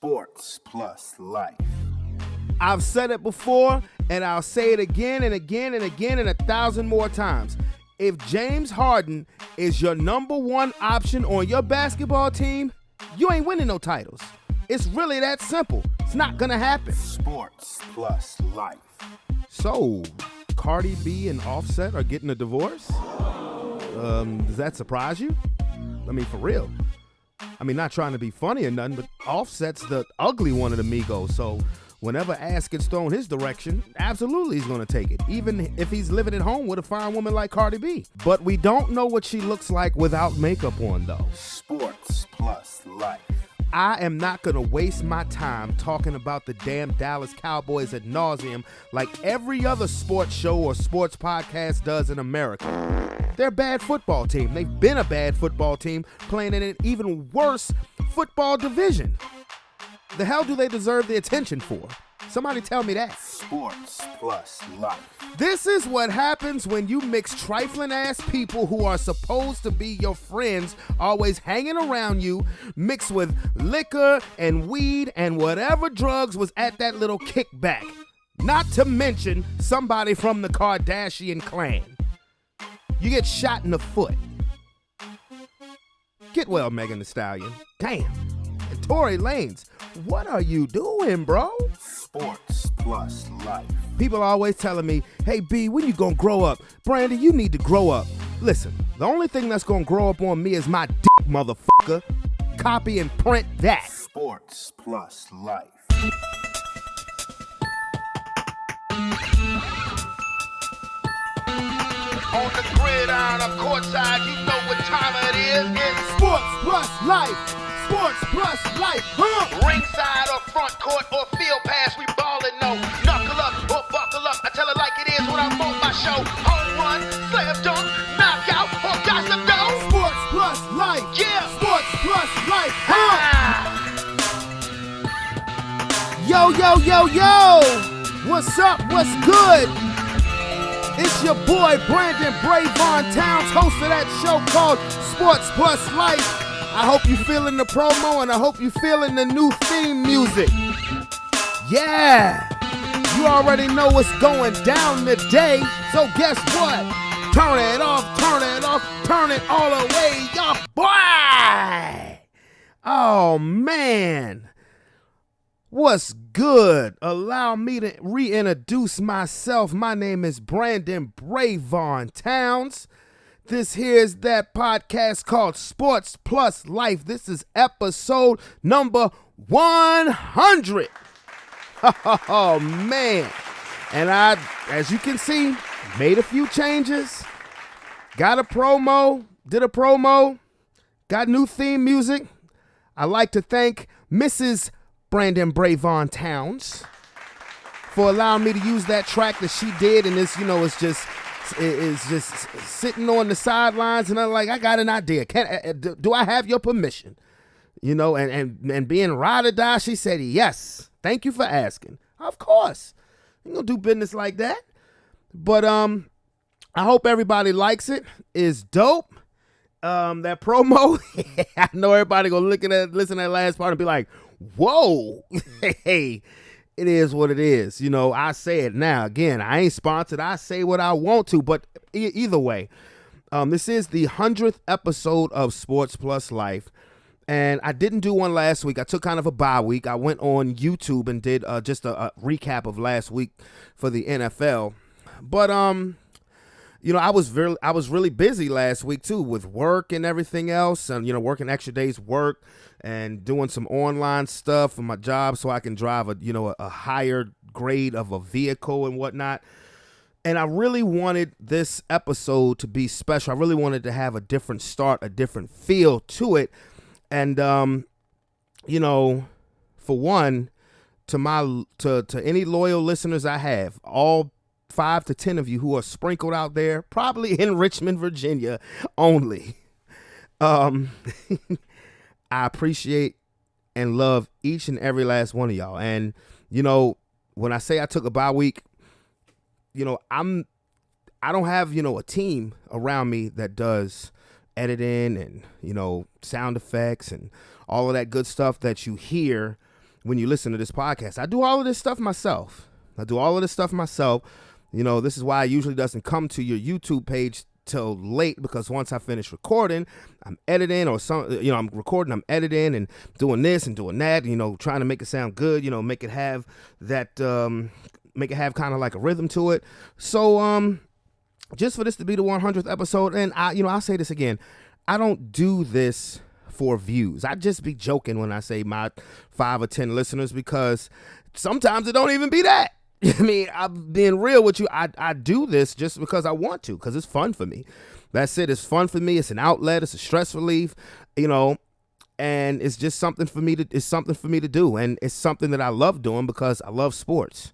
Sports plus life. I've said it before, and I'll say it again and again and again and 1,000 more times. If James Harden is your number one option on your basketball team, you ain't winning no titles. It's really that simple. It's not gonna happen. Sports plus life. So, Cardi B and Offset are getting a divorce? Does that surprise you? I mean, for real. I mean, not trying to be funny or nothing, but Offset's the ugly one of the Migos, so whenever ass gets thrown his direction, absolutely he's gonna take it, even if he's living at home with a fine woman like Cardi B. But we don't know what she looks like without makeup on, though. Sports plus life. I am not going to waste my time talking about the damn Dallas Cowboys ad nauseum like every other sports show or sports podcast does in America. They're a bad football team. They've been a bad football team playing in an even worse football division. The hell do they deserve the attention for? Somebody tell me that. Sports plus life. This is what happens when you mix trifling ass people who are supposed to be your friends, always hanging around you, mixed with liquor and weed and whatever drugs was at that little kickback. Not to mention somebody from the Kardashian clan. You get shot in the foot. Get well, Megan Thee Stallion. Damn. And Tory Lanez, what are you doing, bro? Sports plus life. People are always telling me, hey, B, when you gonna grow up? Brandon, you need to grow up. Listen, the only thing that's gonna grow up on me is my dick, motherfucker. Copy and print that. Sports plus life. On the gridiron or courtside, you know what time it is. It's Sports plus life. Sports plus life, huh? ringside or front court or field pass, we ballin' no. Knuckle up or buckle up, I tell it like it is when I'm on my show. Home run, slam dunk, knockout, or gossip dough. Sports plus life. Yeah. Sports plus life, huh? Yo, yo, yo, yo. What's up? What's good? It's your boy Brandon Brevon Towns, host of that show called Sports Plus Life. I hope you feeling the promo and I hope you feeling the new theme music. Yeah, you already know what's going down today, so guess what? Turn it off, turn it off, turn it all the way up, boy! Oh man, what's good? Allow me to reintroduce myself. My name is Brandon Brevon Towns. This here's that podcast called Sports Plus Life. This is episode number 100. Oh, man. And I, as you can see, made a few changes. Got a promo, did a promo, got new theme music. I'd like to thank Mrs. Brandon Brevon Towns for allowing me to use that track that she did. And this, it's just sitting on the sidelines, and I'm like, I got an idea. Do I have your permission? And being ride or die, she said, yes. Thank you for asking. Of course. I'm going to do business like that. But I hope everybody likes it. It's dope. That promo, I know everybody going to listen to that last part and be like, whoa, hey. It is what it is. I say it now. Again, I ain't sponsored. I say what I want to. But either way, this is the 100th episode of Sports Plus Life. And I didn't do one last week. I took kind of a bye week. I went on YouTube and did just a recap of last week for the NFL. But, I was really busy last week, too, with work and everything else. And, working extra days work and doing some online stuff for my job so I can drive a higher grade of a vehicle and whatnot. And I really wanted this episode to be special. I really wanted to have a different start, a different feel to it. And, for one, to any loyal listeners I have, all 5 to 10 of you who are sprinkled out there, probably in Richmond, Virginia only. I appreciate and love each and every last one of y'all. And, when I say I took a bye week, I don't have, a team around me that does editing and, sound effects and all of that good stuff that you hear when you listen to this podcast. I do all of this stuff myself. You know, this is why it usually doesn't come to your YouTube page till late, because once I finish recording, I'm editing, or I'm recording, I'm editing and doing this and doing that, you know, trying to make it sound good, you know, make it have that, make it have kind of like a rhythm to it. So, just for this to be the 100th episode, and I'll say this again, I don't do this for views. I just be joking when I say my 5 or 10 listeners, because sometimes it don't even be that. I mean, I'm being real with you. I do this just because I want to, because it's fun for me. That's it. It's fun for me. It's an outlet. It's a stress relief, you know, and it's just something for me to do. And it's something that I love doing because I love sports.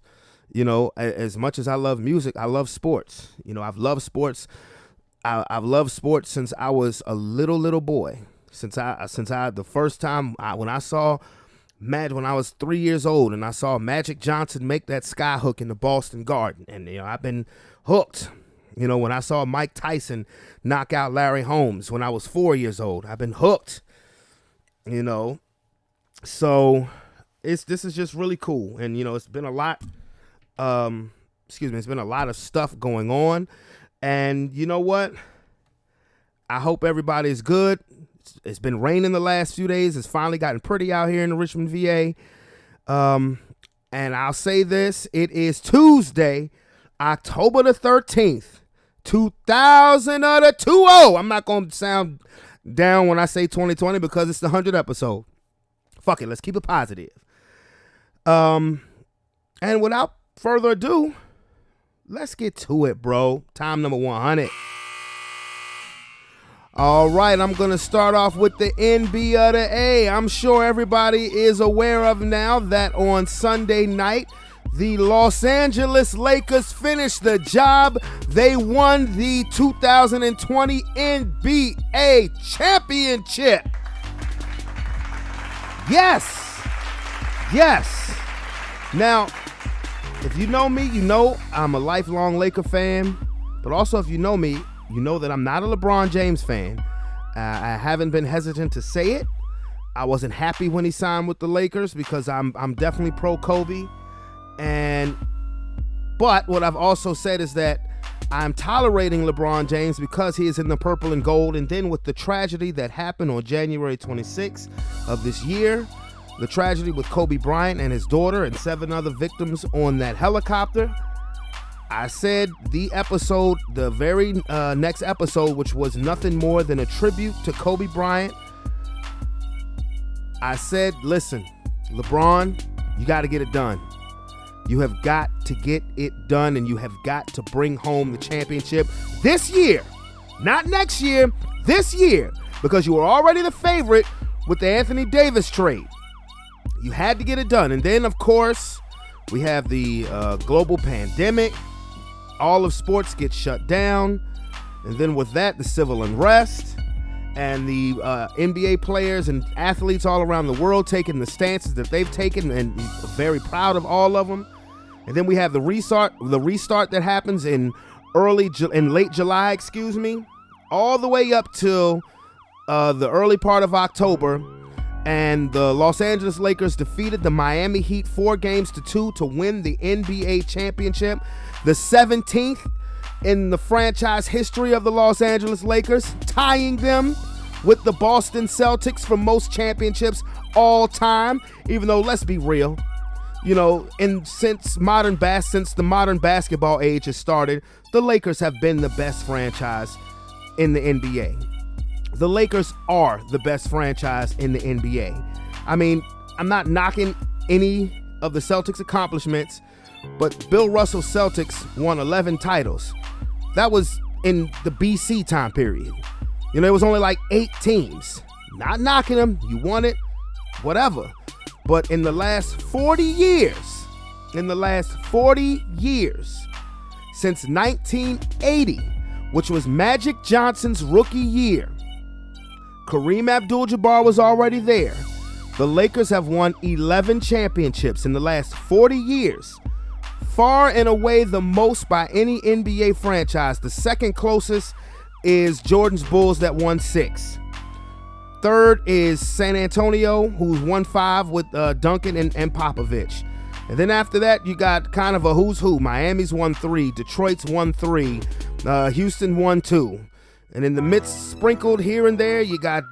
You know, as much as I love music, I love sports. You know, I've loved sports. I've loved sports since I was a little boy. Since the first time when I was 3 years old and I saw Magic Johnson make that sky hook in the Boston Garden, and you know, I've been hooked. You know, when I saw Mike Tyson knock out Larry Holmes when I was 4 years old, I've been hooked. You know, so this is just really cool, and you know, it's been a lot. It's been a lot of stuff going on, and you know what? I hope everybody's good. It's been raining the last few days. It's finally gotten pretty out here in the Richmond, VA. And I'll say this. It is Tuesday, October the 13th, 2020. I'm not going to sound down when I say 2020 because it's the 100th episode. Fuck it. Let's keep it positive. And without further ado, let's get to it, bro. Time number 100. All right, I'm going to start off with the NB of the A. I'm sure everybody is aware of now that on Sunday night, the Los Angeles Lakers finished the job. They won the 2020 NBA championship. Yes. Now, if you know me, you know I'm a lifelong Laker fan. But also, if you know me, you know that I'm not a LeBron James fan. I haven't been hesitant to say it. I wasn't happy when he signed with the Lakers because I'm definitely pro Kobe. But what I've also said is that I'm tolerating LeBron James because he is in the purple and gold. And then with the tragedy that happened on January 26th of this year, the tragedy with Kobe Bryant and his daughter and 7 other victims on that helicopter, I said the very next episode, which was nothing more than a tribute to Kobe Bryant, I said, listen, LeBron, you got to get it done. You have got to get it done, and you have got to bring home the championship this year. Not next year, this year, because you were already the favorite with the Anthony Davis trade. You had to get it done. And then, of course, we have the global pandemic. All of sports gets shut down. And then with that, the civil unrest and the NBA players and athletes all around the world taking the stances that they've taken, and very proud of all of them. And then we have the restart that happens in late July, all the way up till the early part of October. And the Los Angeles Lakers defeated the Miami Heat 4-2 to win the NBA championship, the 17th in the franchise history of the Los Angeles Lakers, tying them with the Boston Celtics for most championships all time. Even though, let's be real, you know, since the modern basketball age has started, the Lakers have been the best franchise in the NBA. The Lakers are the best franchise in the NBA. I mean, I'm not knocking any of the Celtics' accomplishments, but Bill Russell's Celtics won 11 titles. That was in the BC time period. You know, it was only like 8 teams. Not knocking them. You won it, whatever. But in the last 40 years, since 1980, which was Magic Johnson's rookie year, Kareem Abdul-Jabbar was already there. The Lakers have won 11 championships in the last 40 years. Far and away the most by any NBA franchise. The second closest is Jordan's Bulls that won 6. Third is San Antonio, who's 1-5 with Duncan and Popovich. And then after that, you got kind of a who's who. Miami's 1-3, Detroit's 1-3, Houston 1-2. And in the midst, sprinkled here and there, you got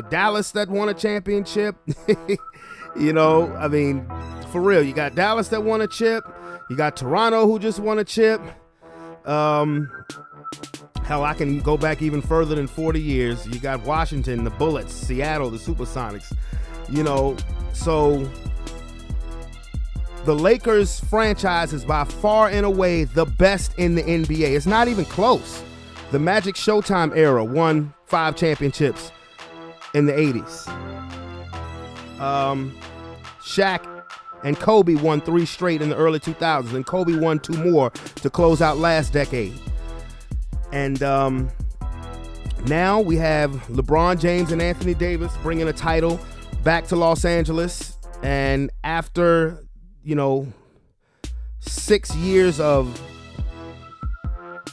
Dallas that won a championship. You know, I mean, for real, you got Dallas that won a chip. You got Toronto who just won a chip. Hell, I can go back even further than 40 years. You got Washington, the Bullets, Seattle, the Supersonics. You know, so the Lakers franchise is by far and away the best in the NBA. It's not even close. The Magic Showtime era won 5 championships in the 80s. Shaq and Kobe won 3 straight in the early 2000s, and Kobe won 2 more to close out last decade. And now we have LeBron James and Anthony Davis bringing a title back to Los Angeles. And after, 6 years of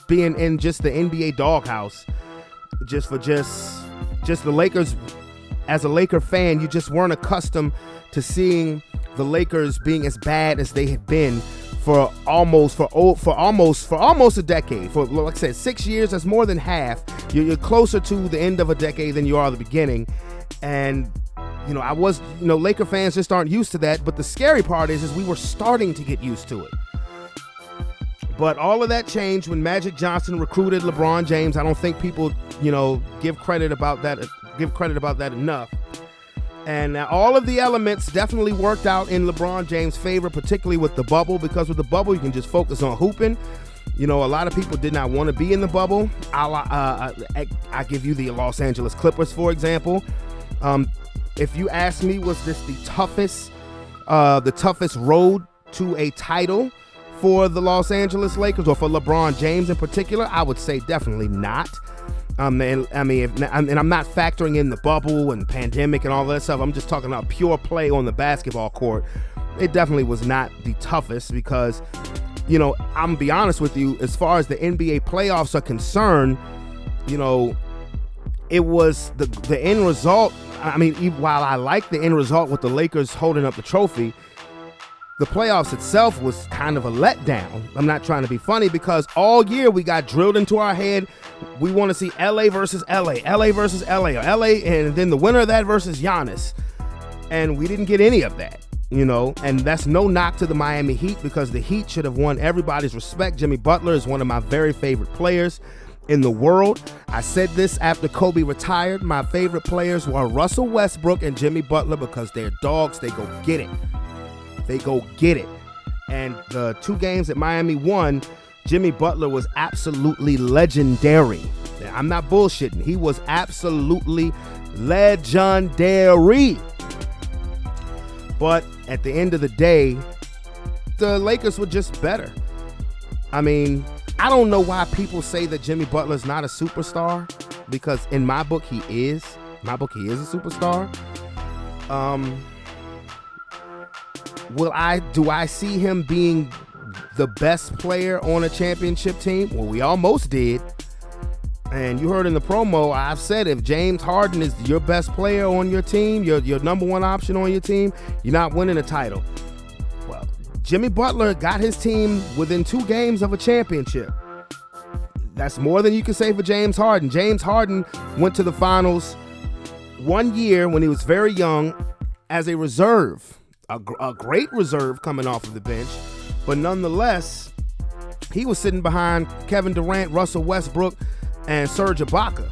being in just the NBA doghouse, just the Lakers, as a Laker fan, you just weren't accustomed to seeing the Lakers being as bad as they had been for almost a decade. For, like I said, 6 years, that's more than half. You're closer to the end of a decade than you are the beginning. And Laker fans just aren't used to that. But the scary part is we were starting to get used to it. But all of that changed when Magic Johnson recruited LeBron James. I don't think people, give credit about that enough. And all of the elements definitely worked out in LeBron James' favor, particularly with the bubble, because with the bubble, you can just focus on hooping. A lot of people did not want to be in the bubble. I give you the Los Angeles Clippers, for example. If you ask me, was this the toughest road to a title for the Los Angeles Lakers, or for LeBron James in particular? I would say definitely not. And I'm not factoring in the bubble and pandemic and all that stuff. I'm just talking about pure play on the basketball court. It definitely was not the toughest because, I'm gonna be honest with you, as far as the NBA playoffs are concerned, it was the end result. I mean, while I like the end result with the Lakers holding up the trophy, the playoffs itself was kind of a letdown. I'm not trying to be funny because all year we got drilled into our head. We want to see LA versus LA, LA versus LA, or LA, and then the winner of that versus Giannis. And we didn't get any of that, and that's no knock to the Miami Heat because the Heat should have won everybody's respect. Jimmy Butler is one of my very favorite players in the world. I said this after Kobe retired. My favorite players were Russell Westbrook and Jimmy Butler because they're dogs. They go get it. They go get it. And the 2 games that Miami won, Jimmy Butler was absolutely legendary. I'm not bullshitting. He was absolutely legendary. But at the end of the day, the Lakers were just better. I mean, I don't know why people say that Jimmy Butler's not a superstar, because in my book, he is. He is a superstar. Do I see him being the best player on a championship team? Well, we almost did. And you heard in the promo, I've said if James Harden is your best player on your team, your number 1 option on your team, you're not winning a title. Well, Jimmy Butler got his team within 2 games of a championship. That's more than you can say for James Harden. James Harden went to the finals 1 year when he was very young as a reserve. A great reserve coming off of the bench, but nonetheless, he was sitting behind Kevin Durant, Russell Westbrook, and Serge Ibaka.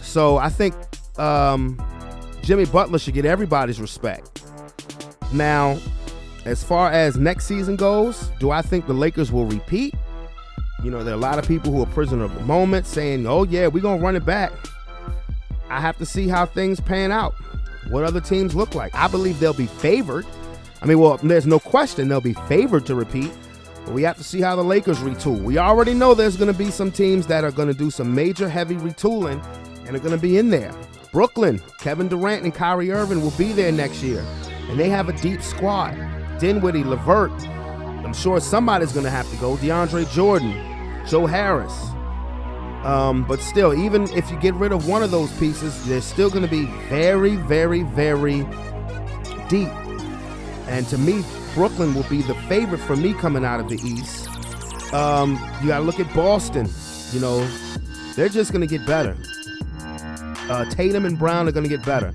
So I think Jimmy Butler should get everybody's respect. Now, as far as next season goes, do I think the Lakers will repeat? There are a lot of people who are prisoner of the moment saying, oh yeah, we're going to run it back. I have to see how things pan out. What other teams look like. I believe they'll be favored. There's no question they'll be favored to repeat, but we have to see how the Lakers retool. We already know there's going to be some teams that are going to do some major heavy retooling and are going to be in there. Brooklyn, Kevin Durant and Kyrie Irving will be there next year, and they have a deep squad. Dinwiddie, LeVert, I'm sure somebody's going to have to go. DeAndre Jordan, Joe Harris. But still, even if you get rid of one of those pieces, they're still going to be very, very, very deep. And to me, Brooklyn will be the favorite for me coming out of the East. You got to look at Boston. You know, they're just going to get better. Tatum and Brown are going to get better.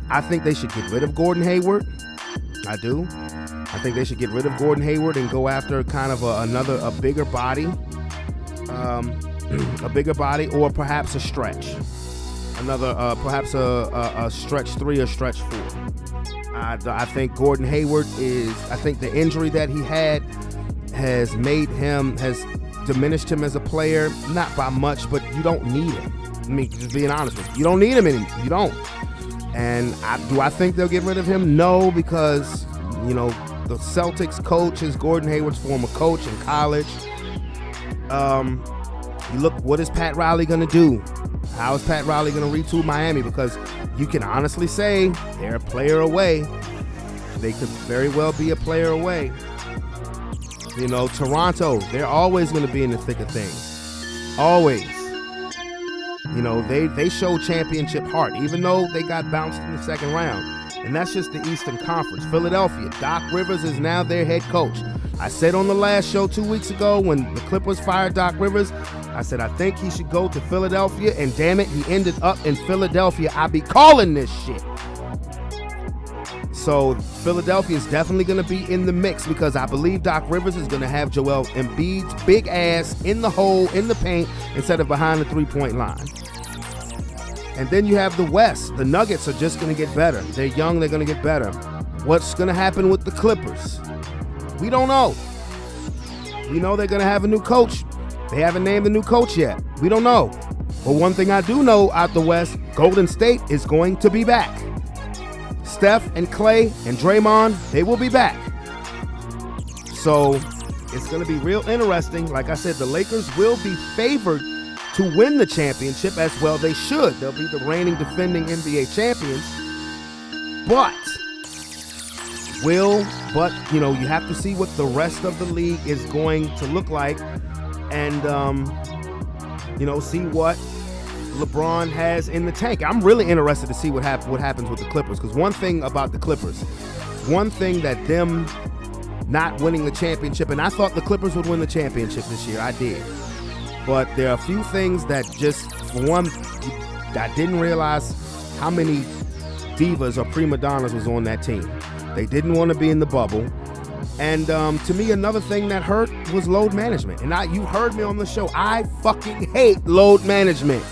I think they should get rid of Gordon Hayward. I do. I think they should get rid of Gordon Hayward and go after kind of a bigger body. A bigger body, or perhaps a stretch. Perhaps a stretch 3 or stretch 4. I think Gordon Hayward I think the injury that he had has diminished him as a player, not by much, but you don't need him. I mean, just being honest with you, you don't need him anymore. You don't. And do I think they'll get rid of him? No, because, you know, the Celtics coach is Gordon Hayward's former coach in college. You look, what is Pat Riley going to do? How is Pat Riley going to retool Miami? Because you can honestly say they're a player away. They could very well be a player away. You know, Toronto, they're always going to be in the thick of things. Always. You know, they show championship heart, even though they got bounced in the second round. And that's just the Eastern Conference. Philadelphia, Doc Rivers is now their head coach. I said on the last show 2 weeks ago when the Clippers fired Doc Rivers, I said I think he should go to Philadelphia, and damn it, he ended up in Philadelphia. I be calling this shit. So Philadelphia is definitely going to be in the mix because I believe Doc Rivers is going to have Joel Embiid's big ass in the hole, in the paint, instead of behind the three-point line. And then you have the West. The Nuggets are just going to get better. They're young. They're going to get better. What's going to happen with the Clippers? We don't know. We know they're going to have a new coach. They haven't named the new coach yet. We don't know. But one thing I do know out the West, Golden State is going to be back. Steph and Clay and Draymond, they will be back. So it's going to be real interesting. Like I said, the Lakers will be favored to win the championship, as well they should. They'll be the reigning defending NBA champions. But you know, you have to see what the rest of the league is going to look like, and you know, see what LeBron has in the tank. I'm really interested to see what happens with the Clippers, because one thing about the Clippers, one thing that them not winning the championship, and I thought the Clippers would win the championship this year, I did. But there are a few things that just, for one, I didn't realize how many divas or prima donnas was on that team. They didn't want to be in the bubble. And to me, another thing that hurt was load management. And you heard me on the show. I fucking hate load management.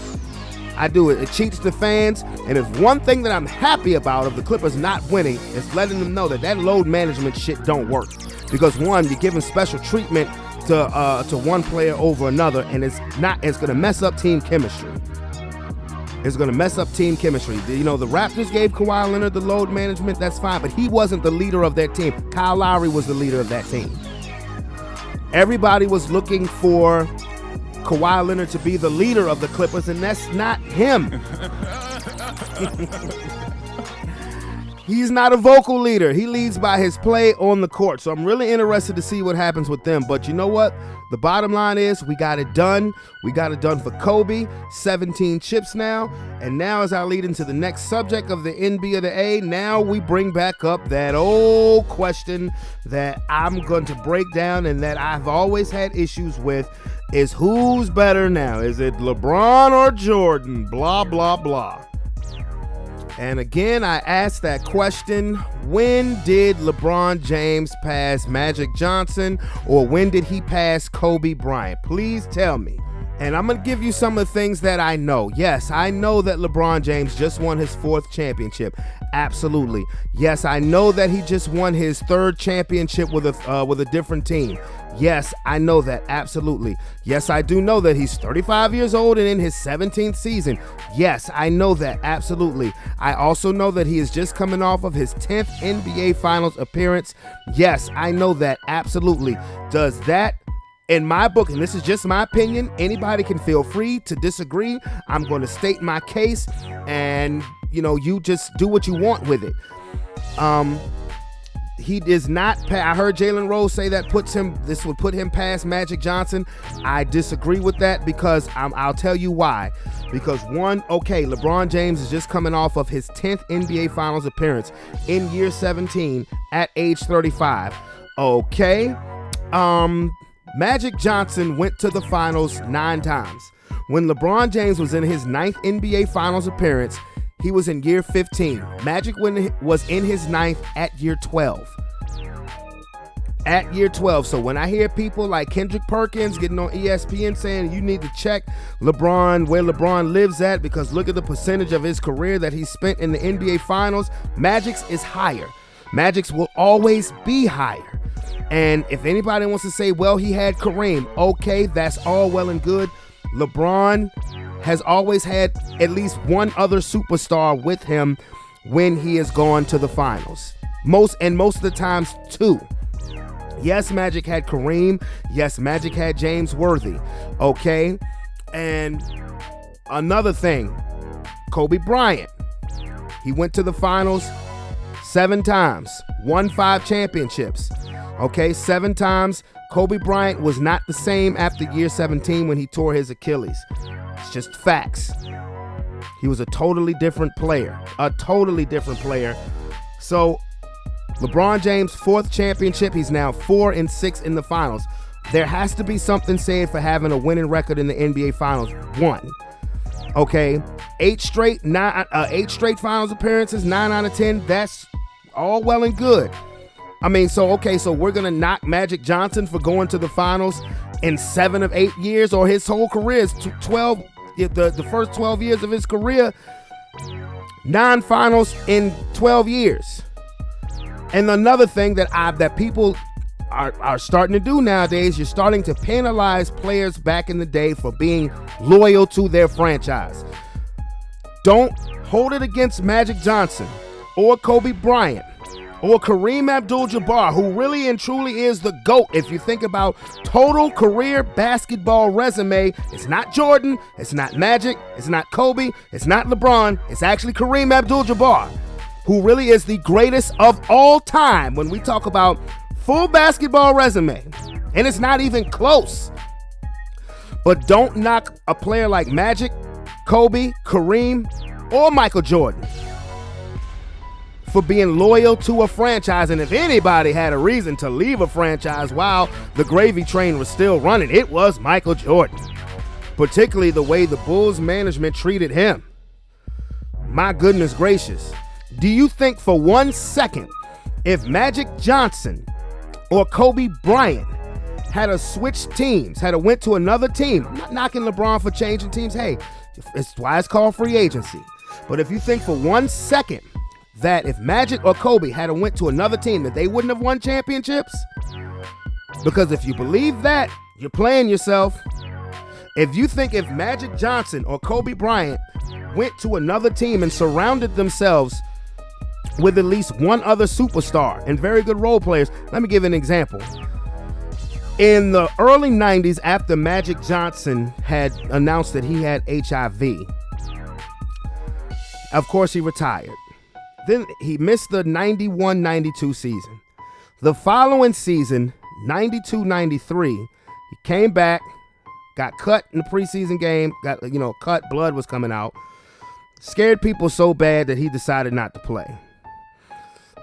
I do it. It cheats the fans. And if one thing that I'm happy about of the Clippers not winning is letting them know that load management shit don't work. Because one, you're giving special treatment to one player over another, and it's going to mess up team chemistry. It's going to mess up team chemistry. You know, the Raptors gave Kawhi Leonard the load management, that's fine, but he wasn't the leader of that team. Kyle Lowry was the leader of that team. Everybody was looking for Kawhi Leonard to be the leader of the Clippers, and that's not him. He's not a vocal leader. He leads by his play on the court. So I'm really interested to see what happens with them. But you know what? The bottom line is we got it done. We got it done for Kobe. 17 chips now. And now as I lead into the next subject of the NB of the A, now we bring back up that old question that I'm going to break down and that I've always had issues with is who's better now? Is it LeBron or Jordan? Blah, blah, blah. And again, I asked that question, when did LeBron James pass Magic Johnson, or when did he pass Kobe Bryant? Please tell me. And I'm going to give you some of the things that I know. Yes, I know that LeBron James just won his 4th championship. Absolutely. Yes, I know that he just won his 3rd championship with a different team. Yes, I know that. Absolutely. Yes, I do know that he's 35 years old and in his 17th season. Yes, I know that. Absolutely. I also know that he is just coming off of his 10th NBA Finals appearance. Yes, I know that. Absolutely. Does that, in my book, and this is just my opinion, anybody can feel free to disagree. I'm going to state my case, and, you know, you just do what you want with it. he is not. I heard Jalen Rose say that this would put him past Magic Johnson. I disagree with that because I'll tell you why. Because one, okay, LeBron James is just coming off of his 10th NBA Finals appearance in year 17 at age 35. Okay, Magic Johnson went to the finals 9 times. When LeBron James was in his 9th NBA Finals appearance, he was in year 15. Magic was in his 9th at year 12. At year 12. So when I hear people like Kendrick Perkins getting on ESPN saying you need to check LeBron, where LeBron lives at, because look at the percentage of his career that he spent in the NBA Finals, Magic's is higher. Magic's will always be higher. And if anybody wants to say, well, he had Kareem, okay, that's all well and good. LeBron has always had at least one other superstar with him when he has gone to the finals. Most of the times 2. Yes, Magic had Kareem. Yes, Magic had James Worthy. Okay. And another thing, Kobe Bryant. He went to the finals 7 times, won 5 championships. Okay, 7 times. Kobe Bryant was not the same after year 17 when he tore his Achilles. It's just facts. He was a totally different player. So LeBron James' 4th championship. He's now 4-6 in the finals. There has to be something said for having a winning record in the NBA Finals. 1. Okay, 8 straight finals appearances, 9 out of 10. That's all well and good. I mean, so we're gonna knock Magic Johnson for going to the finals in 7 of 8 years, or his whole career is 12. The first 12 years of his career, 9 finals in 12 years. And another thing that people are starting to do nowadays, you're starting to penalize players back in the day for being loyal to their franchise. Don't hold it against Magic Johnson or Kobe Bryant or Kareem Abdul-Jabbar, who really and truly is the GOAT. If you think about total career basketball resume, it's not Jordan, it's not Magic, it's not Kobe, it's not LeBron, it's actually Kareem Abdul-Jabbar, who really is the greatest of all time when we talk about full basketball resume. And it's not even close. But don't knock a player like Magic, Kobe, Kareem, or Michael Jordan for being loyal to a franchise. And if anybody had a reason to leave a franchise while the gravy train was still running, it was Michael Jordan. Particularly the way the Bulls management treated him. My goodness gracious. Do you think for 1 second, if Magic Johnson or Kobe Bryant had a switched teams, had a went to another team, I'm not knocking LeBron for changing teams. Hey, it's why it's called free agency. But if you think for 1 second that if Magic or Kobe had went to another team, that they wouldn't have won championships? Because if you believe that, you're playing yourself. If you think if Magic Johnson or Kobe Bryant went to another team and surrounded themselves with at least one other superstar and very good role players, let me give an example. In the early 90s, after Magic Johnson had announced that he had HIV, of course he retired. Then he missed the 91-92 season. The following season, 92-93, he came back, got cut in the preseason game, got cut, blood was coming out. Scared people so bad that he decided not to play.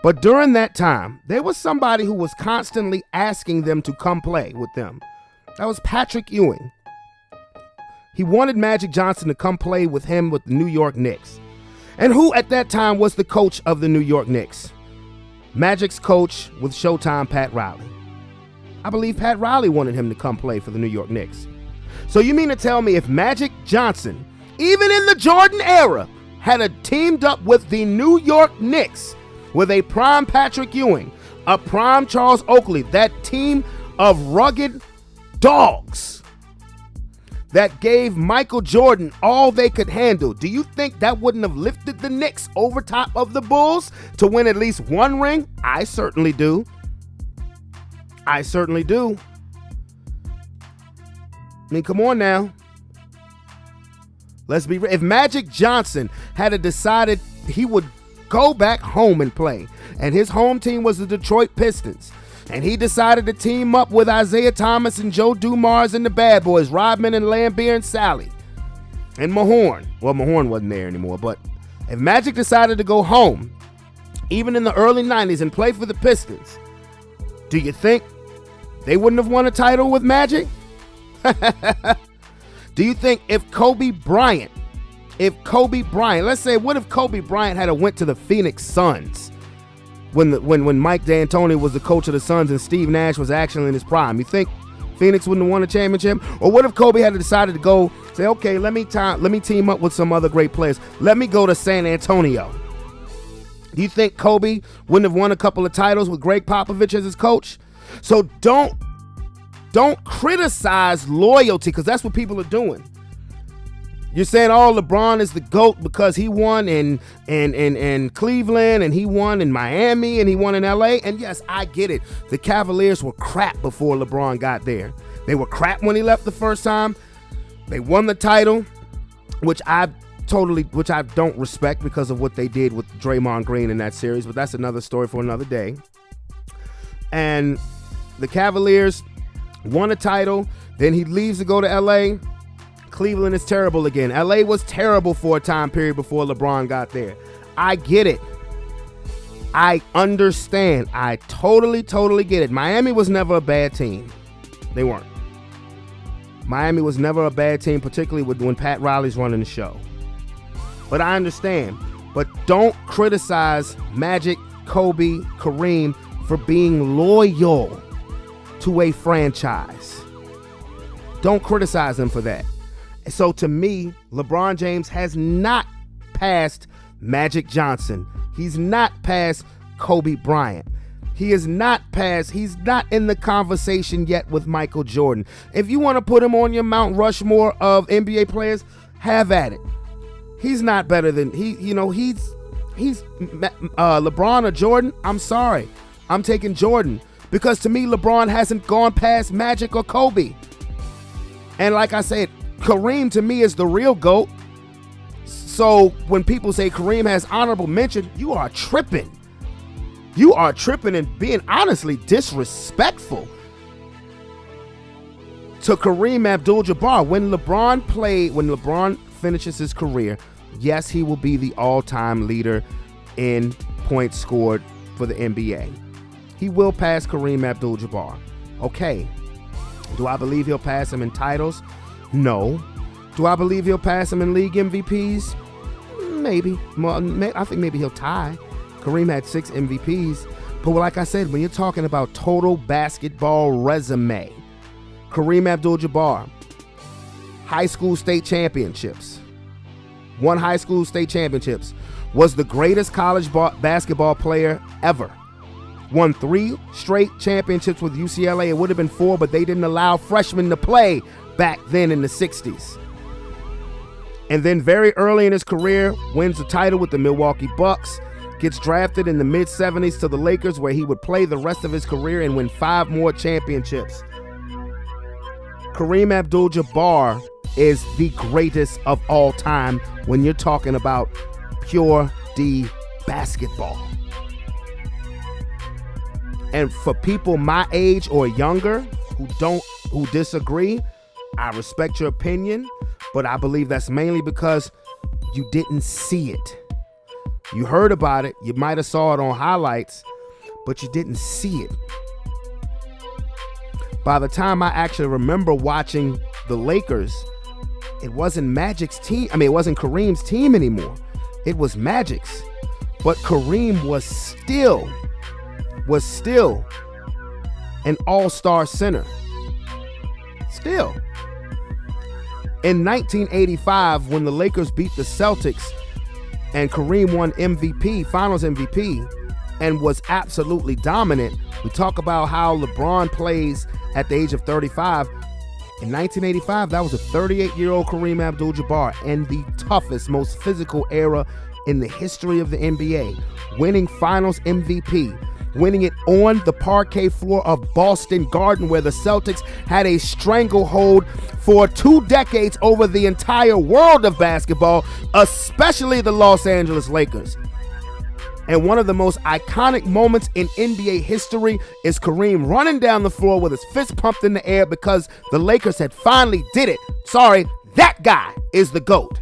But during that time, there was somebody who was constantly asking them to come play with them. That was Patrick Ewing. He wanted Magic Johnson to come play with him with the New York Knicks. And who at that time was the coach of the New York Knicks? Magic's coach with Showtime, Pat Riley. I believe Pat Riley wanted him to come play for the New York Knicks. So you mean to tell me if Magic Johnson, even in the Jordan era, had teamed up with the New York Knicks with a prime Patrick Ewing, a prime Charles Oakley, that team of rugged dogs that gave Michael Jordan all they could handle, do you think that wouldn't have lifted the Knicks over top of the Bulls to win at least one ring? I certainly do. I mean, come on now. Let's be real. If Magic Johnson had decided he would go back home and play. And his home team was the Detroit Pistons. And he decided to team up with Isaiah Thomas and Joe Dumars and the Bad Boys, Rodman and Lambier and Sally. And Mahorn. Well, Mahorn wasn't there anymore, but if Magic decided to go home, even in the early 90s, and play for the Pistons, do you think they wouldn't have won a title with Magic? Do you think if Kobe Bryant, let's say, what if Kobe Bryant had went to the Phoenix Suns when Mike D'Antoni was the coach of the Suns and Steve Nash was actually in his prime? You think Phoenix wouldn't have won a championship? Or what if Kobe had decided to go say, okay, let me team up with some other great players. Let me go to San Antonio. Do you think Kobe wouldn't have won a couple of titles with Greg Popovich as his coach? So don't criticize loyalty, because that's what people are doing. You're saying, oh, LeBron is the GOAT because he won in Cleveland, and he won in Miami, and he won in LA. And yes, I get it. The Cavaliers were crap before LeBron got there. They were crap when he left the first time. They won the title, which I don't respect because of what they did with Draymond Green in that series, but that's another story for another day. And the Cavaliers won a title, then he leaves to go to LA. Cleveland is terrible again. LA was terrible for a time period before LeBron got there. I get it. I understand. I totally get it. Miami was never a bad team. They weren't. Miami was never a bad team, particularly when Pat Riley's running the show. But I understand. But don't criticize Magic, Kobe, Kareem for being loyal to a franchise. Don't criticize them for that. So to me, LeBron James has not passed Magic Johnson. He's not past Kobe Bryant. He's not in the conversation yet with Michael Jordan. If you want to put him on your Mount Rushmore of NBA players, have at it. He's not better than he's LeBron or Jordan. I'm sorry. I'm taking Jordan, because to me, LeBron hasn't gone past Magic or Kobe. And like I said, Kareem to me is the real GOAT. So when people say Kareem has honorable mention, you are tripping. You are tripping and being honestly disrespectful to Kareem Abdul-Jabbar. When LeBron finishes his career, yes, he will be the all-time leader in points scored for the NBA. He will pass Kareem Abdul-Jabbar. Okay. Do I believe he'll pass him in titles? No. Do I believe he'll pass him in league MVPs? Maybe. I think maybe he'll tie. Kareem had 6 MVPs. But like I said, when you're talking about total basketball resume, Kareem Abdul-Jabbar, high school state championships, won high school state championships, was the greatest college basketball player ever. Won 3 straight championships with UCLA. It would have been 4, but they didn't allow freshmen to play back then in the 60s. And then very early in his career, wins the title with the Milwaukee Bucks, gets drafted in the mid-70s to the Lakers, where he would play the rest of his career and win 5 more championships. Kareem Abdul-Jabbar is the greatest of all time when you're talking about pure D basketball. And for people my age or younger who disagree, I respect your opinion, but I believe that's mainly because you didn't see it. You heard about it, you might have saw it on highlights, but you didn't see it. By the time I actually remember watching the Lakers, it wasn't Magic's team. I mean, it wasn't Kareem's team anymore. It was Magic's. But Kareem was still an all-star center. Still. In 1985, when the Lakers beat the Celtics and Kareem won MVP, Finals MVP, and was absolutely dominant, we talk about how LeBron plays at the age of 35. In 1985, that was a 38-year-old Kareem Abdul-Jabbar in the toughest, most physical era in the history of the NBA, winning Finals MVP, winning it on the parquet floor of Boston Garden, where the Celtics had a stranglehold for 2 decades over the entire world of basketball, especially the Los Angeles Lakers. And one of the most iconic moments in NBA history is Kareem running down the floor with his fist pumped in the air because the Lakers had finally did it. Sorry, that guy is the GOAT.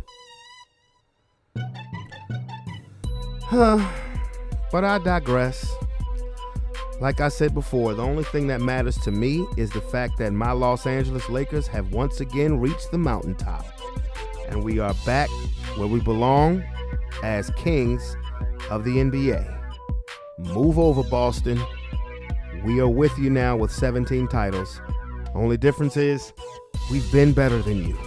But I digress. Like I said before, the only thing that matters to me is the fact that my Los Angeles Lakers have once again reached the mountaintop. And we are back where we belong as kings of the NBA. Move over, Boston. We are with you now with 17 titles. Only difference is we've been better than you.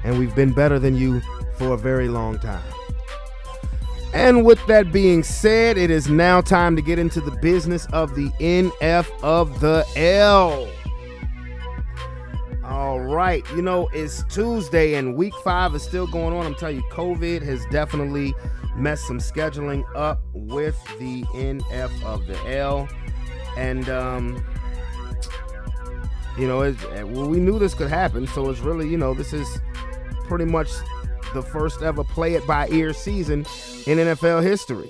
And we've been better than you for a very long time. And with that being said, it is now time to get into the business of the NF of the L. All right, it's Tuesday and week 5 is still going on. I'm telling you, COVID has definitely messed some scheduling up with the NF of the L. And, we knew this could happen. So it's really, this is pretty much the first ever play it by ear season in NFL history.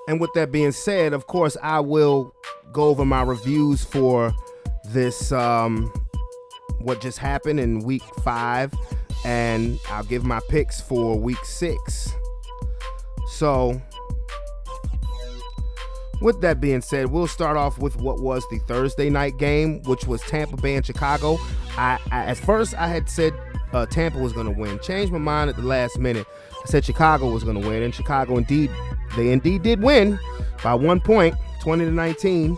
And with that being said, of course, I will go over my reviews for this, what just happened in week 5, and I'll give my picks for week 6. So with that being said, we'll start off with what was the Thursday night game, which was Tampa Bay and Chicago. At first I had said Tampa was going to win. Changed my mind at the last minute. I said Chicago was going to win, and Chicago indeed did win by 1 point, 20-19.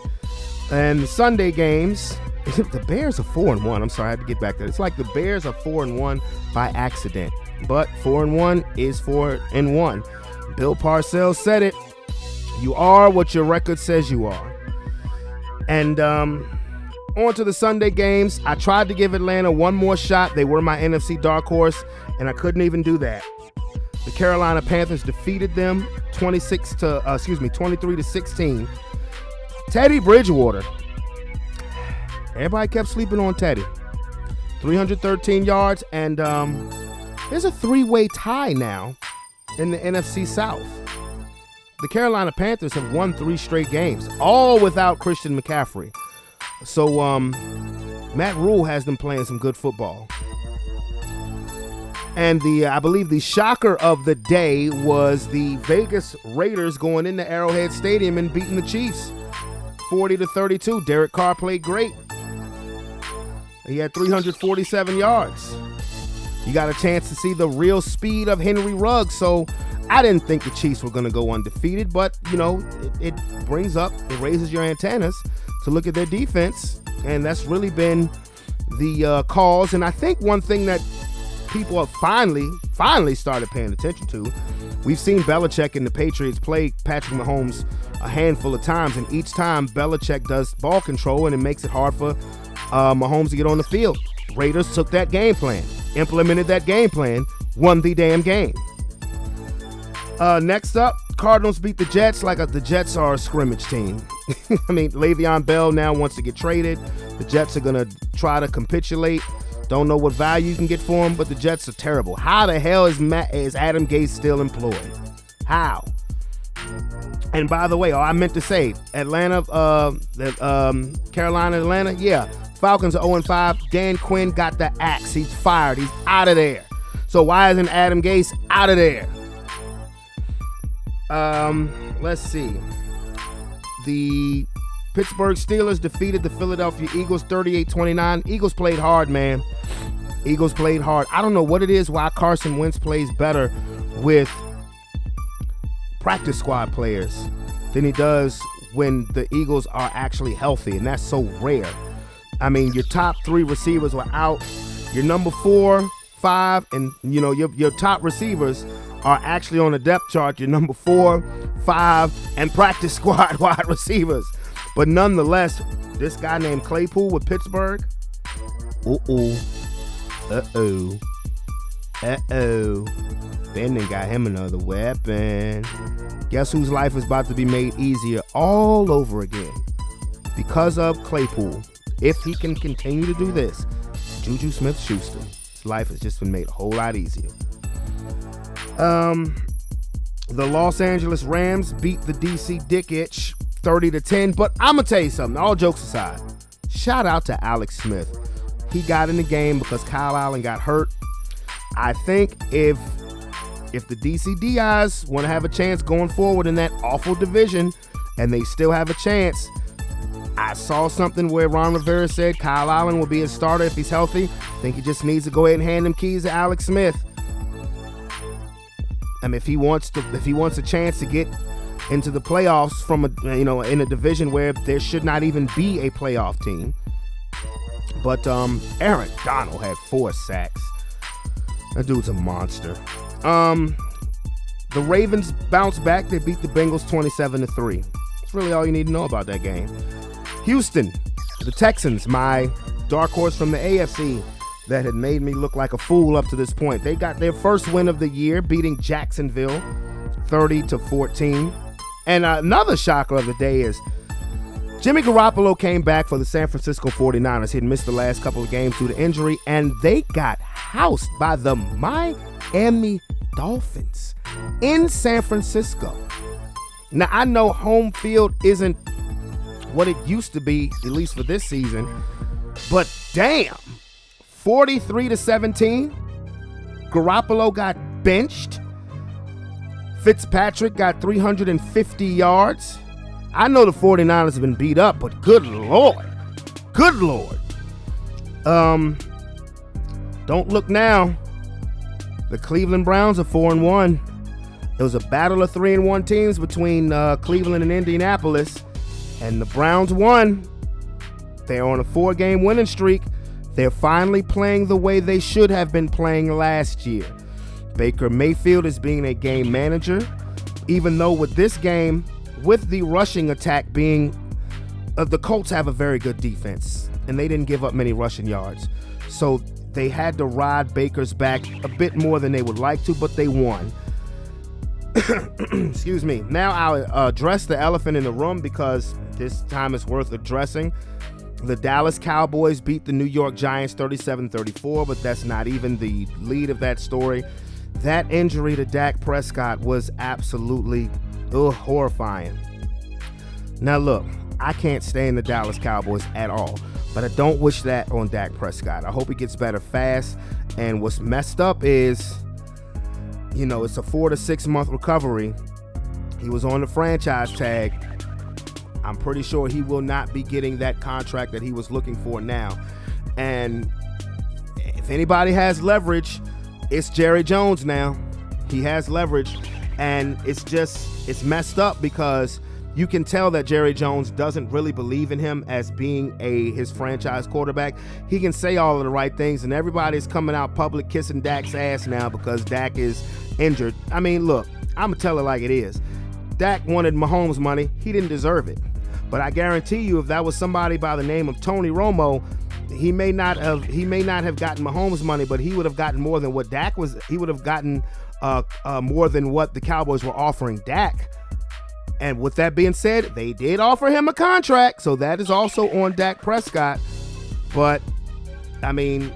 And the Sunday games, the Bears are 4-1. I'm sorry, I had to get back to that. It's like the Bears are 4-1 by accident, but 4-1 is 4-1. Bill Parcells said it. You are what your record says you are. And on to the Sunday games. I tried to give Atlanta one more shot. They were my NFC dark horse, and I couldn't even do that. The Carolina Panthers defeated them 23-16. Teddy Bridgewater. Everybody kept sleeping on Teddy. 313 yards, and there's a 3-way tie now in the NFC South. The Carolina Panthers have won 3 straight games, all without Christian McCaffrey. So Matt Rule has them playing some good football. And I believe the shocker of the day was the Vegas Raiders going into Arrowhead Stadium and beating the Chiefs 40-32. Derek Carr played great. He had 347 yards. You got a chance to see the real speed of Henry Ruggs. So I didn't think the Chiefs were going to go undefeated, but it raises your antennas to look at their defense, and that's really been the cause. And I think one thing that people have finally started paying attention to, we've seen Belichick and the Patriots play Patrick Mahomes a handful of times, and each time Belichick does ball control, and it makes it hard for Mahomes to get on the field. Raiders took that game plan, implemented that game plan, won the damn game. Next up, Cardinals beat the Jets like the Jets are a scrimmage team. I mean, Le'Veon Bell now wants to get traded. The Jets are going to try to capitulate. Don't know what value you can get for him, but the Jets are terrible. How the hell is Adam Gase still employed? How? And by the way, I meant to say, Carolina, Atlanta, yeah. Falcons are 0-5. Dan Quinn got the axe. He's fired. He's out of there. So why isn't Adam Gase out of there? Let's see. The Pittsburgh Steelers defeated the Philadelphia Eagles 38-29. Eagles played hard, man. Eagles played hard. I don't know what it is why Carson Wentz plays better with practice squad players than he does when the Eagles are actually healthy, and that's so rare. I mean, your top 3 receivers were out. Your number 4, 5, and your top receivers are actually on the depth chart. Your number 4, 5, and practice squad wide receivers. But nonetheless, this guy named Claypool with Pittsburgh. Ben done got him another weapon. Guess whose life is about to be made easier all over again? Because of Claypool. If he can continue to do this, Juju Smith-Schuster, his life has just been made a whole lot easier. The Los Angeles Rams beat the DC Dick Itch 30-10, but I'm going to tell you something, all jokes aside. Shout out to Alex Smith. He got in the game because Kyle Allen got hurt. I think if the DC DIs want to have a chance going forward in that awful division, and they still have a chance, I saw something where Ron Rivera said Kyle Allen will be a starter if he's healthy. I think he just needs to go ahead and hand them keys to Alex Smith. I mean, if he wants a chance to get into the playoffs from in a division where there should not even be a playoff team. But Aaron Donald had 4 sacks. That dude's a monster. The Ravens bounced back. They beat the Bengals 27-3. That's really all you need to know about that game. Houston, the Texans, my dark horse from the AFC that had made me look like a fool up to this point. They got their first win of the year, beating Jacksonville 30-14. And another shocker of the day is Jimmy Garoppolo came back for the San Francisco 49ers. He'd missed the last couple of games due to injury, and they got housed by the Miami Dolphins in San Francisco. Now, I know home field isn't what it used to be, at least for this season, but damn, 43-17, Garoppolo got benched. Fitzpatrick got 350 yards. I know the 49ers have been beat up, but good Lord. Don't look now. The Cleveland Browns are 4-1. It was a battle of 3-1 teams between Cleveland and Indianapolis, and the Browns won. They're on a 4-game winning streak. They're finally playing the way they should have been playing last year. Baker Mayfield is being a game manager, even though with this game, with the rushing attack being, the Colts have a very good defense, and they didn't give up many rushing yards. So they had to ride Baker's back a bit more than they would like to, but they won. Excuse me. Now I'll address the elephant in the room because this time it's worth addressing. The Dallas Cowboys beat the New York Giants 37-34, but that's not even the lead of that story. That injury to Dak Prescott was absolutely horrifying. Now look, I can't stand the Dallas Cowboys at all, but I don't wish that on Dak Prescott. I hope he gets better fast, and what's messed up is, it's a 4 to 6 month recovery. He was on the franchise tag. I'm pretty sure he will not be getting that contract that he was looking for now. And if anybody has leverage, it's Jerry Jones now. He has leverage, and it's messed up because you can tell that Jerry Jones doesn't really believe in him as being his franchise quarterback. He can say all of the right things, and everybody's coming out public kissing Dak's ass now because Dak is injured. I mean, look, I'm gonna tell it like it is. Dak wanted Mahomes money. He didn't deserve it. But I guarantee you, if that was somebody by the name of Tony Romo, he may not have gotten Mahomes money, but he would have gotten more than what Dak was. He would have gotten more than what the Cowboys were offering Dak. And with that being said, they did offer him a contract, so that is also on Dak Prescott. But, I mean,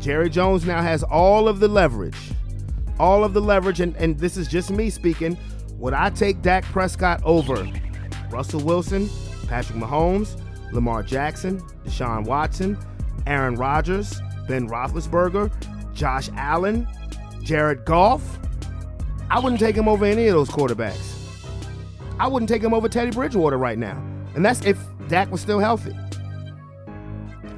Jerry Jones now has all of the leverage. And this is just me speaking. Would I take Dak Prescott over Russell Wilson, Patrick Mahomes, Lamar Jackson, Deshaun Watson, Aaron Rodgers, Ben Roethlisberger, Josh Allen, Jared Goff? I wouldn't take him over any of those quarterbacks. I wouldn't take him over Teddy Bridgewater right now. And that's if Dak was still healthy.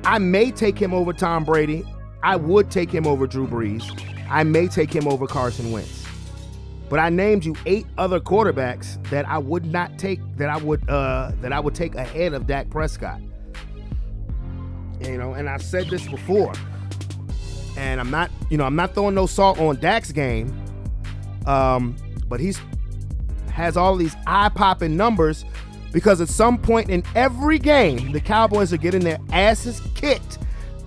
I may take him over Tom Brady. I would take him over Drew Brees. I may take him over Carson Wentz. But I named you 8 other quarterbacks that I would not take, that I would take ahead of Dak Prescott. And I've said this before. And I'm not throwing no salt on Dak's game. But he's has all these eye-popping numbers because at some point in every game, the Cowboys are getting their asses kicked,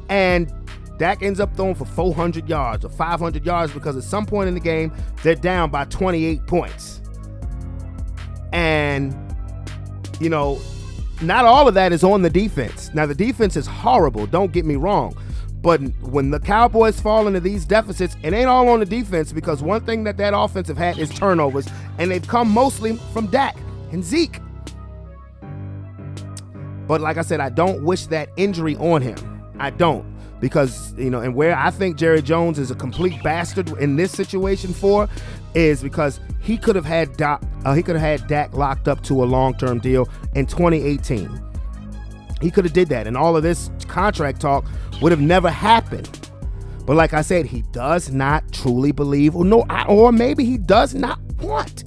and Dak ends up throwing for 400 yards or 500 yards because at some point in the game, they're down by 28 points. And, not all of that is on the defense. Now, the defense is horrible, don't get me wrong, But when the Cowboys fall into these deficits, it ain't all on the defense, because one thing that offense have had is turnovers, and they've come mostly from Dak and Zeke. But like I said, I don't wish that injury on him. I don't. Because, and where I think Jerry Jones is a complete bastard in this situation for is because he could have had Dak locked up to a long-term deal in 2018. He could have did that, and all of this contract talk would have never happened. But like I said, he does not truly believe, or maybe he does not want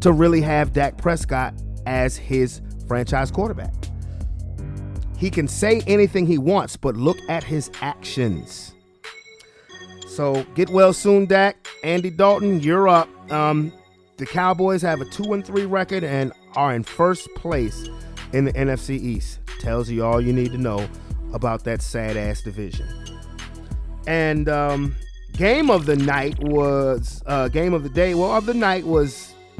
to really have Dak Prescott as his franchise quarterback. He can say anything he wants, but look at his actions. So get well soon, Dak. Andy Dalton, you're up. The Cowboys have a 2-3 record and are in first place in the NFC East. Tells you all you need to know about that sad-ass division. And game of the night was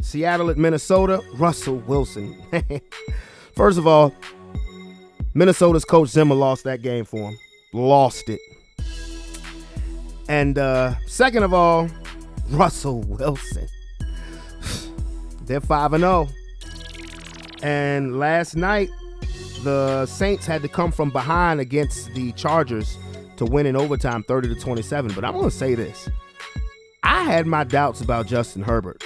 Seattle at Minnesota. Russell Wilson. First of all, Minnesota's coach Zimmer lost that game for him. Lost it. And second of all, Russell Wilson. They're 5-0. And last night, the Saints had to come from behind against the Chargers to win in overtime 30-27. But I'm going to say this. I had my doubts about Justin Herbert.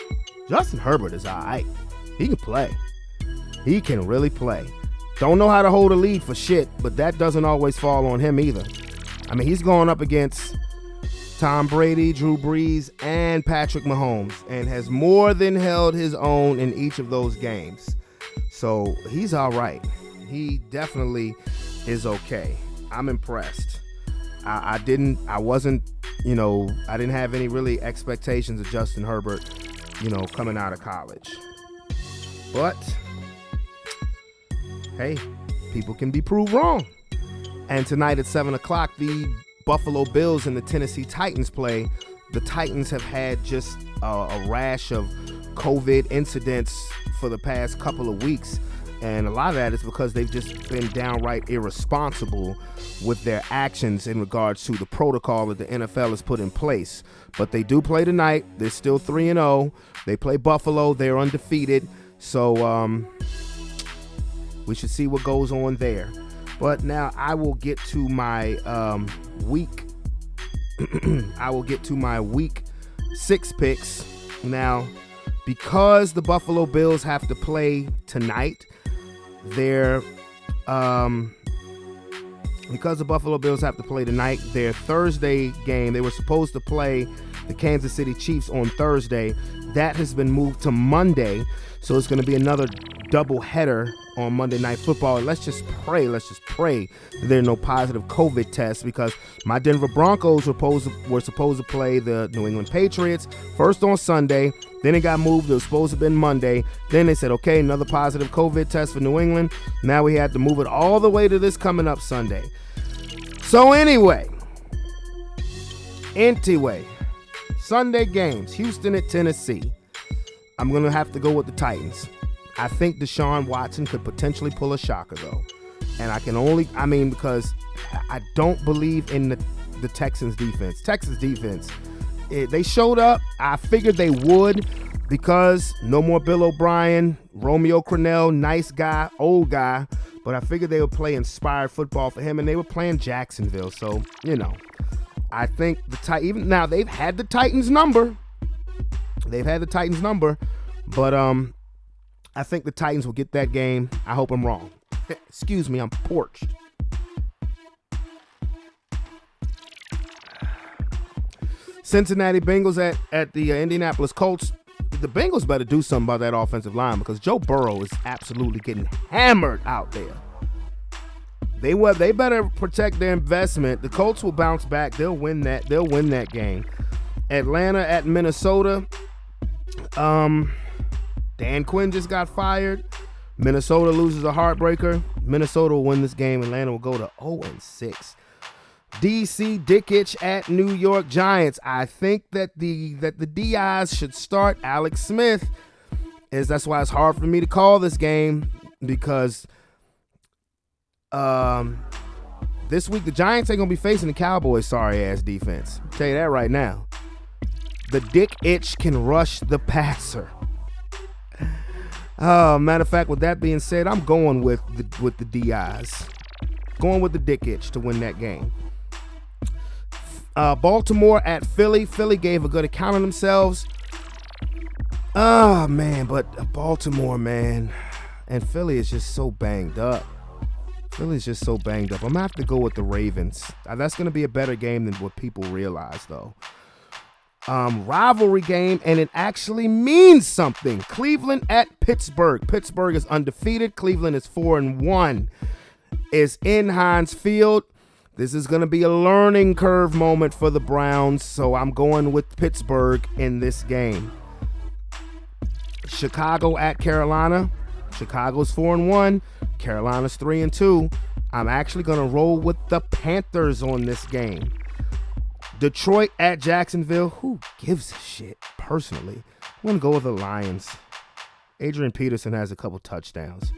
Justin Herbert is all right. He can play. He can really play. Don't know how to hold a lead for shit, but that doesn't always fall on him either. I mean, he's going up against Tom Brady, Drew Brees, and Patrick Mahomes, and has more than held his own in each of those games. So he's all right. He definitely is okay. I'm impressed. I didn't have any really expectations of Justin Herbert, coming out of college. But hey, people can be proved wrong. And tonight at 7 o'clock, the Buffalo Bills and the Tennessee Titans play. The Titans have had just a rash of COVID incidents for the past couple of weeks. And a lot of that is because they've just been downright irresponsible with their actions in regards to the protocol that the NFL has put in place. But they do play tonight. They're still 3-0. They play Buffalo. They're undefeated. So we should see what goes on there. But now I will get to my week. I will get to my week 6 picks. Now, because the Buffalo Bills have to play tonight, their Thursday game, they were supposed to play the Kansas City Chiefs on Thursday. That has been moved to Monday, so it's going to be another double header on Monday Night Football. And let's just pray that there are no positive COVID tests, because my Denver Broncos were supposed to play the New England Patriots first on Sunday. Then it got moved. It was supposed to have been Monday. Then they said, okay, another positive COVID test for New England. Now we had to move it all the way to this coming up Sunday. So anyway, Sunday games, Houston at Tennessee. I'm going to have to go with the Titans. I think Deshaun Watson could potentially pull a shocker, though. And because I don't believe in the Texans defense. Texans defense, they showed up. I figured they would, because no more Bill O'Brien, Romeo Crennel, nice guy, old guy. But I figured they would play inspired football for him, and they were playing Jacksonville. So, I think even now they've had the Titans number. But I think the Titans will get that game. I hope I'm wrong. Excuse me, I'm parched. Cincinnati Bengals at the Indianapolis Colts. The Bengals better do something about that offensive line, because Joe Burrow is absolutely getting hammered out there. They better protect their investment. The Colts will bounce back. They'll win that game. Atlanta at Minnesota. Dan Quinn just got fired. Minnesota loses a heartbreaker. Minnesota will win this game. Atlanta will go to 0-6. DC Dickish at New York Giants. I think that the DIs should start Alex Smith. That's why it's hard for me to call this game, because This week, the Giants ain't going to be facing the Cowboys' sorry-ass defense. I'll tell you that right now. The dick itch can rush the passer. Matter of fact, with that being said, I'm going with the DIs. Going with the dick itch to win that game. Baltimore at Philly. Philly gave a good account of themselves. Oh, man, but Baltimore, man, and Philly is just so banged up. Philly's just so banged up. I'm going to have to go with the Ravens. That's going to be a better game than what people realize, though. Rivalry game, and it actually means something. Cleveland at Pittsburgh. Pittsburgh is undefeated. Cleveland is 4-1. It's in Heinz Field. This is going to be a learning curve moment for the Browns, so I'm going with Pittsburgh in this game. Chicago at Carolina. Chicago's 4-1. Carolina's 3-2. I'm actually going to roll with the Panthers on this game. Detroit at Jacksonville. Who gives a shit, personally? I'm going to go with the Lions. Adrian Peterson has a couple touchdowns.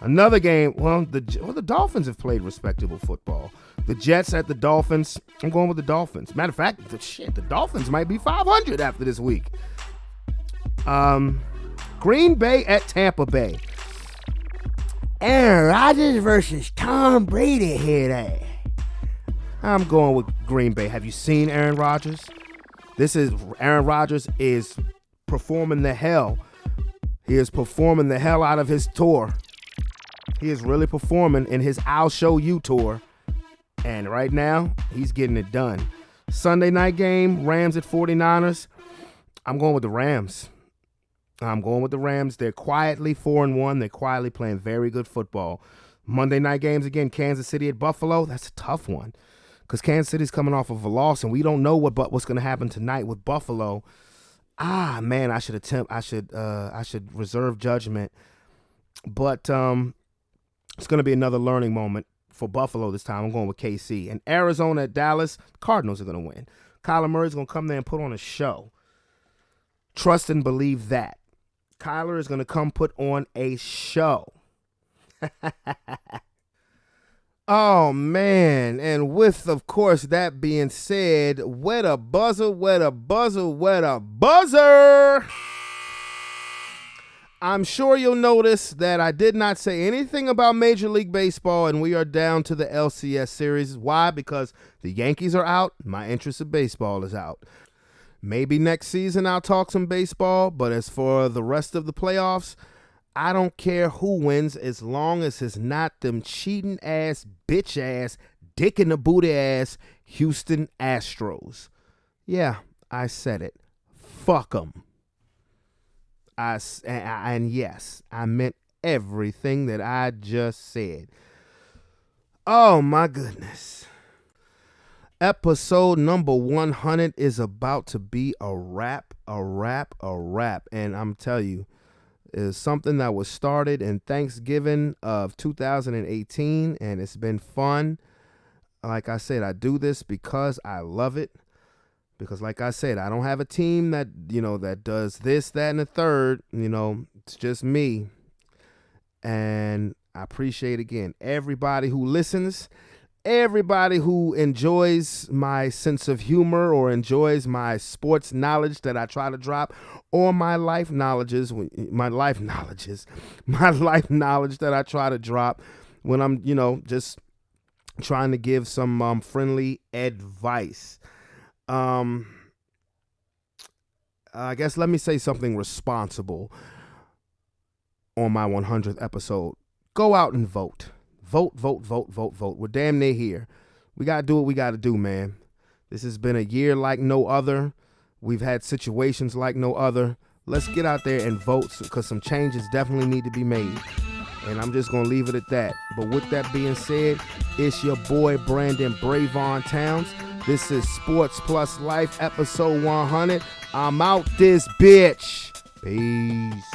Another game, the Dolphins have played respectable football. The Jets at the Dolphins. I'm going with the Dolphins. Matter of fact, the Dolphins might be 500 after this week. Green Bay at Tampa Bay. Aaron Rodgers versus Tom Brady here today. I'm going with Green Bay. Have you seen Aaron Rodgers? Aaron Rodgers is performing the hell. He is performing the hell out of his tour. He is really performing in his I'll Show You tour. And right now, he's getting it done. Sunday night game, Rams at 49ers. I'm going with the Rams. They're quietly 4-1. They're quietly playing very good football. Monday night games again, Kansas City at Buffalo. That's a tough one because Kansas City's coming off of a loss, and we don't know what's going to happen tonight with Buffalo. Man, I should reserve judgment, but it's going to be another learning moment for Buffalo this time. I'm going with KC. And Arizona at Dallas. Cardinals are going to win. Kyler Murray's going to come there and put on a show. Trust and believe that. Kyler is going to come put on a show. Oh, man. And with, of course, that being said, wet a buzzer. I'm sure you'll notice that I did not say anything about Major League Baseball, and we are down to the LCS series. Why? Because the Yankees are out. My interest in baseball is out. Maybe next season I'll talk some baseball, but as for the rest of the playoffs, I don't care who wins as long as it's not them cheating ass, bitch ass, dick in the booty ass Houston Astros. Yeah, I said it. Fuck them. And yes, I meant everything that I just said. Oh my goodness. Episode number 100 is about to be a wrap. And I'm telling you, it's something that was started in Thanksgiving of 2018, and it's been fun. Like I said, I do this because I love it. Because like I said, I don't have a team that, that does this, that, and the third. It's just me. And I appreciate, again, everybody who listens. Everybody who enjoys my sense of humor or enjoys my sports knowledge that I try to drop, or my life knowledge that I try to drop when I'm, just trying to give some friendly advice. I guess let me say something responsible on my 100th episode. Go out and vote. Vote. We're damn near here. We got to do what we got to do, man. This has been a year like no other. We've had situations like no other. Let's get out there and vote because some changes definitely need to be made. And I'm just going to leave it at that. But with that being said, it's your boy Brandon Brevon Towns. This is Sports Plus Life, episode 100. I'm out this bitch. Peace.